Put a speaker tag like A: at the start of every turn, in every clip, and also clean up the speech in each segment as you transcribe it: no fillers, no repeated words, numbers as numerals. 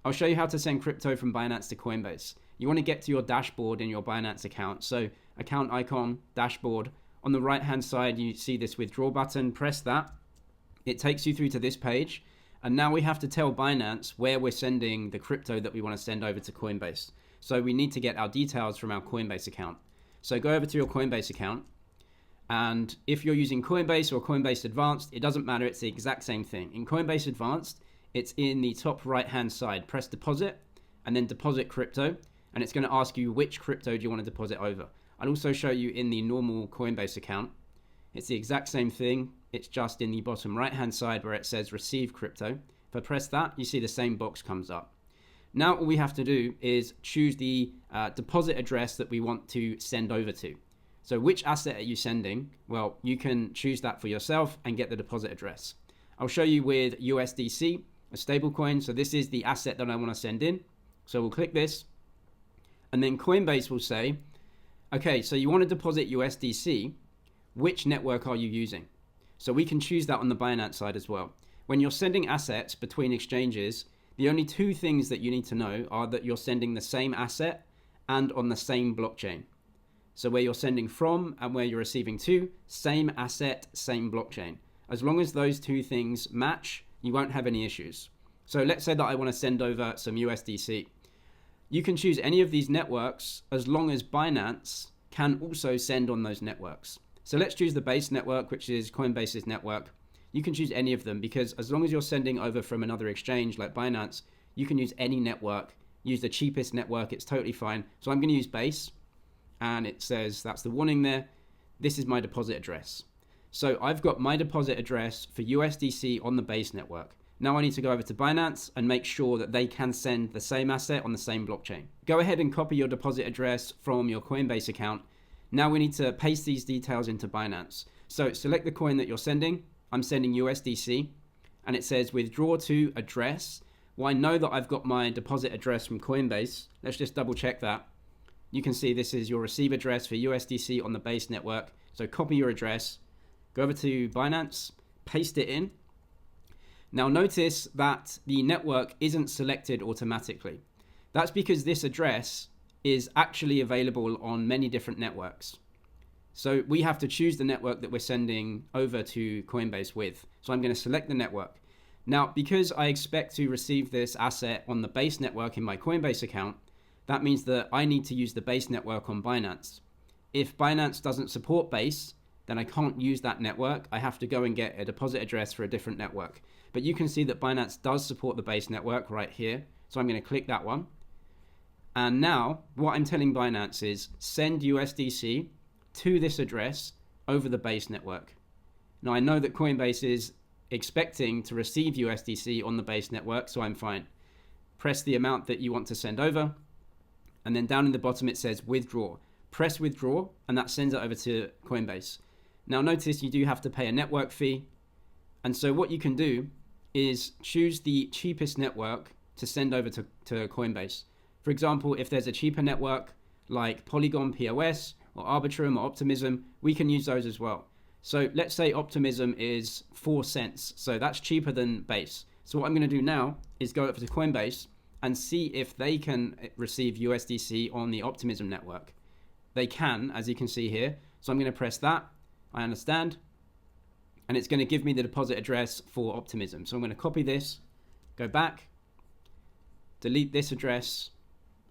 A: I'll show you how to send crypto from Binance to Coinbase. You want to get to your dashboard in your Binance account. So account icon, dashboard. On the right hand side, you see this withdraw button. Press that. It takes you through to this page. And now we have to tell Binance where we're sending the crypto that we want to send over to Coinbase. So we need to get our details from our Coinbase account. So go over to your Coinbase account. And if you're using Coinbase or Coinbase Advanced, it doesn't matter. It's the exact same thing. In Coinbase Advanced, it's in the top right hand side. Press deposit and then deposit crypto. And it's going to ask you which crypto do you want to deposit over. I'll also show you in the normal Coinbase account. It's the exact same thing. It's just in the bottom right hand side where it says receive crypto. If I press that, you see the same box comes up. Now all we have to do is choose the deposit address that we want to send over to. So which asset are you sending? Well, you can choose that for yourself and get the deposit address. I'll show you with USDC, a stablecoin. So this is the asset that I want to send in. So we'll click this. And then Coinbase will say, okay, so you want to deposit USDC. Which network are you using? So we can choose that on the Binance side as well. When you're sending assets between exchanges, the only two things that you need to know are that you're sending the same asset and on the same blockchain. So where you're sending from and where you're receiving to, same asset, same blockchain. As long as those two things match, you won't have any issues. So let's say that I want to send over some USDC. You can choose any of these networks as long as Binance can also send on those networks. So let's choose the base network, which is Coinbase's network. You can choose any of them because as long as you're sending over from another exchange like Binance, you can use any network, use the cheapest network, it's totally fine. So I'm going to use Base. And it says, that's the warning there. This is my deposit address. So I've got my deposit address for USDC on the Base network. Now I need to go over to Binance and make sure that they can send the same asset on the same blockchain. Go ahead and copy your deposit address from your Coinbase account. Now we need to paste these details into Binance. So select the coin that you're sending. I'm sending USDC and it says withdraw to address. Well, I know that I've got my deposit address from Coinbase. Let's just double check that. You can see this is your receive address for USDC on the Base network. So copy your address, go over to Binance, paste it in. Now notice that the network isn't selected automatically. That's because this address is actually available on many different networks. So we have to choose the network that we're sending over to Coinbase with. So I'm going to select the network. Now, because I expect to receive this asset on the Base network in my Coinbase account, that means that I need to use the Base network on Binance. If Binance doesn't support Base, then I can't use that network. I have to go and get a deposit address for a different network. But you can see that Binance does support the Base network right here. So I'm going to click that one. And now what I'm telling Binance is send USDC to this address over the Base network. Now I know that Coinbase is expecting to receive USDC on the Base network, so I'm fine. Press the amount that you want to send over. And then down in the bottom, it says withdraw. Press withdraw, and that sends it over to Coinbase. Now notice you do have to pay a network fee. And so what you can do is choose the cheapest network to send over to Coinbase. For example, if there's a cheaper network like Polygon POS or Arbitrum or Optimism, we can use those as well. So let's say Optimism is 4 cents. So that's cheaper than Base. So what I'm going to do now is go over to Coinbase and see if they can receive USDC on the Optimism network. They can, as you can see here. So I'm going to press that. I understand. And it's going to give me the deposit address for Optimism. So I'm going to copy this, go back, delete this address.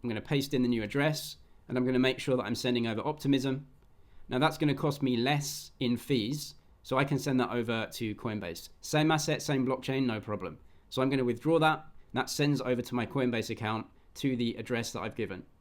A: I'm going to paste in the new address, and I'm going to make sure that I'm sending over Optimism. Now that's going to cost me less in fees, so I can send that over to Coinbase. Same asset, same blockchain, no problem. So I'm going to withdraw that. That sends over to my Coinbase account to the address that I've given.